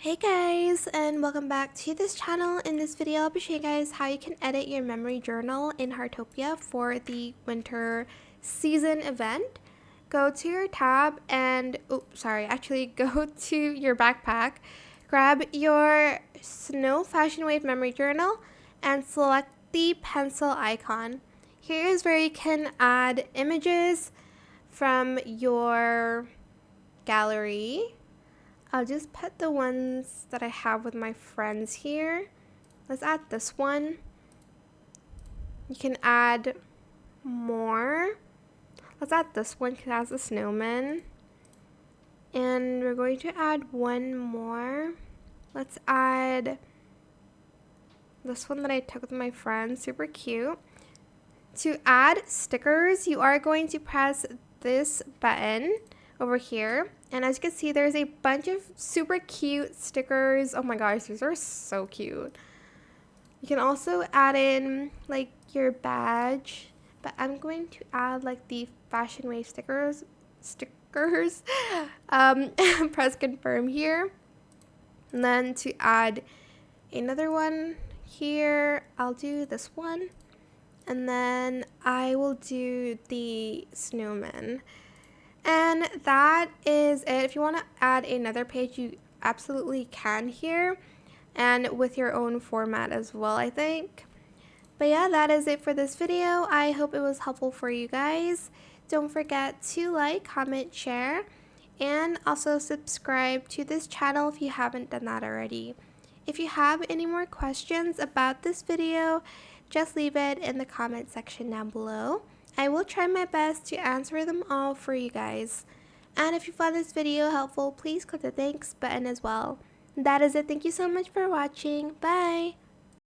Hey guys, and welcome back to this channel. In this video, I'll be showing you guys how you can edit your memory journal in Heartopia for the winter season event. Go to your tab and, go to your backpack, grab your Snow Fashionwave Memory Journal, and select the pencil icon. Here is where you can add images from your gallery. I'll just put the ones that I have with my friends here. Let's add this one. You can add more. Let's add this one because it has a snowman. And we're going to add one more. Let's add this one that I took with my friends. Super cute. To add stickers, you are going to press this button over here, and as you can see, there's a bunch of super cute stickers. Oh my gosh, these are so cute. You can also add in like your badge, but I'm going to add like the Fashion Wave stickers. Press confirm here, and then to add another one here, I'll do this one, and then I will do the snowman. And that is it. If you want to add another page, you absolutely can here, and with your own format as well, I think. But yeah, that is it for this video. I hope it was helpful for you guys. Don't forget to like, comment, share, and also subscribe to this channel if you haven't done that already. If you have any more questions about this video, just leave it in the comment section down below. I will try my best to answer them all for you guys. And if you found this video helpful, please click the thanks button as well. That is it. Thank you so much for watching. Bye!